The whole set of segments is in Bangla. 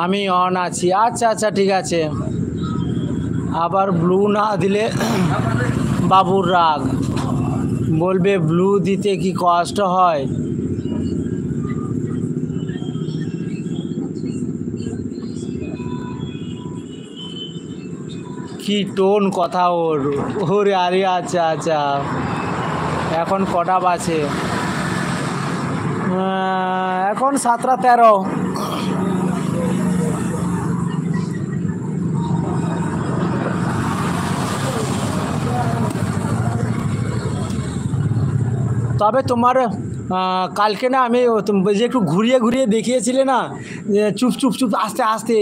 আমি অন আছি। আচ্ছা আচ্ছা ঠিক আছে। আবার ব্লু না দিলে বাবুর রাগ, বলবে ব্লু দিতে কি কষ্ট হয়। কি টোন কথা ওর, ওরে আরে আচ্ছা আচ্ছা। এখন কটা বাজে? এখন 7:13। তবে তোমার কালকে না আমি যে একটু ঘুরিয়ে ঘুরিয়ে দেখিয়েছিলে না, যে চুপ চুপ চুপ আস্তে আস্তে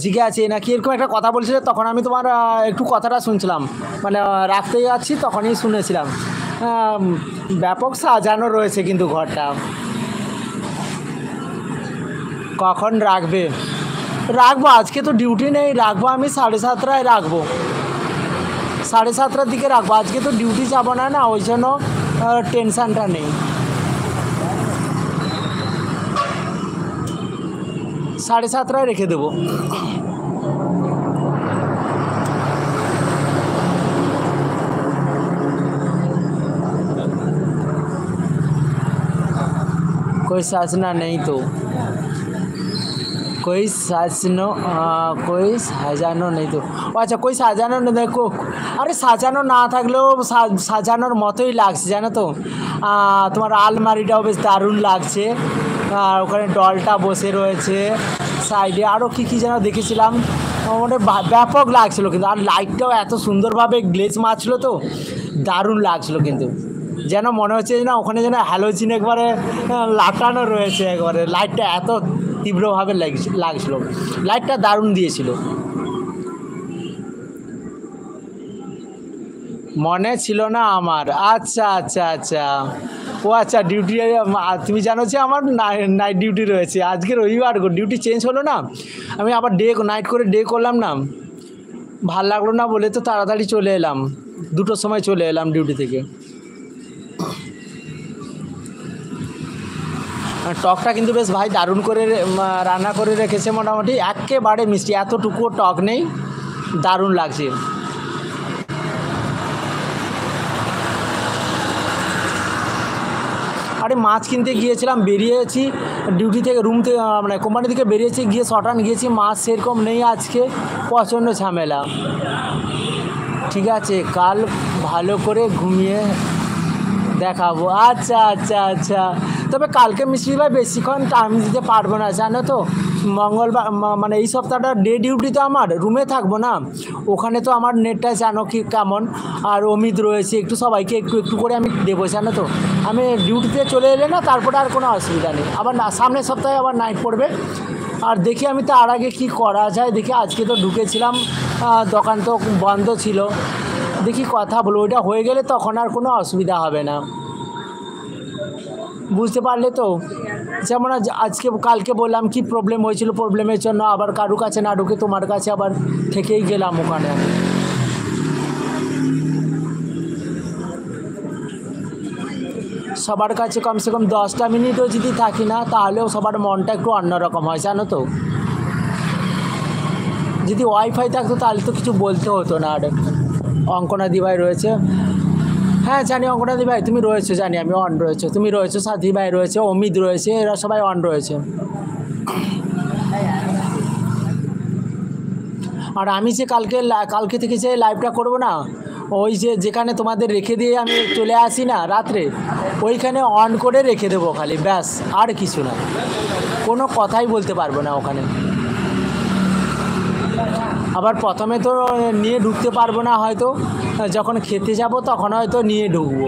জিগে আছে নাকি এরকম একটা কথা বলছিলে, তখন আমি তোমার একটু কথাটা শুনছিলাম, মানে রাখতে যাচ্ছি তখনই শুনেছিলাম। ব্যাপক সাজানো রয়েছে কিন্তু ঘরটা। কখন রাখবে? রাখবো, আজকে তো ডিউটি নেই, রাখবো আমি 7:30টায় রাখবো, 7:30টার দিকে রাখবো। আজকে তো ডিউটি যাবো না, না ওই জন্য টেনশানটা নেই। 7:30টায় রেখে দেবো। कोई साजना नहीं तो कोई साजनो कोई সাজানো নেই তো। ও আচ্ছা, কই সাজানো নেই দেখো। আরে সাজানো না থাকলেও সাজানোর মতোই লাগছে জানো তো। তোমার আলমারিটাও বেশ দারুণ লাগছে, আর ওখানে ডলটা বসে রয়েছে সাইডে, আরও কী কী যেন দেখেছিলাম, মানে ব্যাপক লাগছিলো কিন্তু। আর লাইটটাও এত সুন্দরভাবে গ্লেজ মারছিলো তো, দারুণ লাগছিলো কিন্তু। যেন মনে হচ্ছে না ওখানে যেন হ্যালোজিন একবারে লাটানো রয়েছে, একবারে লাইটটা এত তীব্রভাবে লাগছিল, লাইটটা দারুণ দিয়েছিল। মনে ছিল না আমার। আচ্ছা আচ্ছা আচ্ছা, ও আচ্ছা ডিউটি, তুমি জানো যে আমার নাইট ডিউটি রয়েছে আজকে, রবিবার ডিউটি চেঞ্জ হলো না, আমি আবার নাইট করে ডে করলাম না, ভাল লাগলো না বলে তো তাড়াতাড়ি চলে এলাম, 2টোর সময় চলে এলাম ডিউটি থেকে। টকটা কিন্তু বেশ ভাই দারুণ করে রান্না করে রেখেছে, মোটামুটি একেবারে মিষ্টি, এতটুকুও টক নেই, দারুণ লাগছে। আরে মাছ কিনতে গিয়েছিলাম, বেরিয়েছি ডিউটি থেকে, রুম থেকে মানে কোম্পানি থেকে বেরিয়েছি, গিয়ে শটান গিয়েছি, মাছ সেরকম নেই আজকে, প্রচণ্ড ঝামেলা। ঠিক আছে, কাল ভালো করে ঘুমিয়ে দেখাবো। আচ্ছা আচ্ছা আচ্ছা, তবে কালকে মিস্ত্রি ভাই বেশিক্ষণ টাইম দিতে পারবো না জানো তো, মঙ্গলবার মানে এই সপ্তাহটা ডে ডিউটি তো আমার, রুমে থাকবো না, ওখানে তো আমার নেটটা জানো কি কেমন, আর অমিত রয়েছে, একটু সবাইকে একটু একটু করে আমি দেবো জানো তো। আমি ডিউটিতে চলে এলে না তারপরে আর কোনো অসুবিধা নেই, আবার না সামনের সপ্তাহে আবার নাইট পড়বে। আর দেখি আমি তার আগে কী করা যায়, দেখি আজকে তো ঢুকেছিলাম, দোকান তো বন্ধ ছিল, দেখি কথা বলো, ওইটা হয়ে গেলে তখন আর কোনো অসুবিধা হবে না, বুঝতে পারলে তো। যেমন আজকে কালকে বললাম কি প্রবলেম হয়েছিল, প্রবলেমের জন্য আবার কারু কাছে না ঢুকে তোমার কাছে আবার থেকেই গেলাম ওখানে। সবার কাছে কমসে কম 10টা মিনিটও যদি থাকি না, তাহলেও সবার মনটা একটু অন্যরকম হয় জানো তো। যদি ওয়াইফাই থাকতো তাহলে তো কিছু বলতে হতো না। আর অঙ্কনাদি ভাই রয়েছে, হ্যাঁ জানি অঙ্কনাদি ভাই তুমি রয়েছো, জানি আমি অন রয়েছে, তুমি রয়েছো, সাথী ভাই রয়েছে, অমিত রয়েছে, এরা সবাই অন রয়েছে। আর আমি যে কালকে থেকে যে লাইভটা করব না, ওই যেখানে তোমাদের রেখে দিয়ে আমি চলে আসি না রাত্রে, ওইখানে অন করে রেখে দেবো খালি, ব্যাস, আর কিছু না, কোনো কথাই বলতে পারবো না ওখানে। আবার প্রথমে তো নিয়ে ঢুকতে পারবো না হয়তো, যখন খেতে যাব তখন হয়তো নিয়ে ঢুকবো।